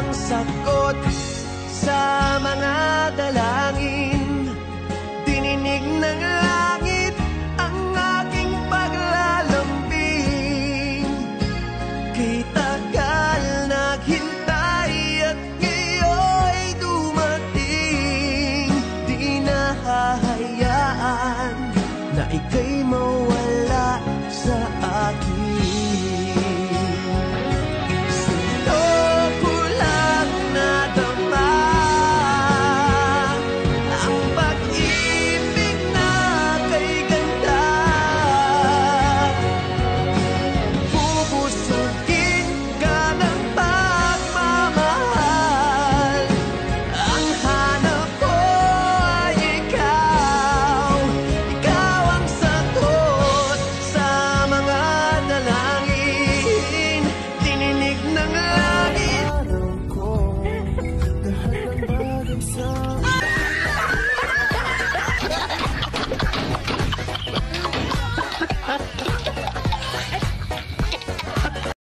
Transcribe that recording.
ang sagot sa mga dalangin. Dininig ng langit ang aking paglalambing. Kay tagal naghintay at ngayon'y dumating. Di na hahayaan na ika'y mawala sa akin.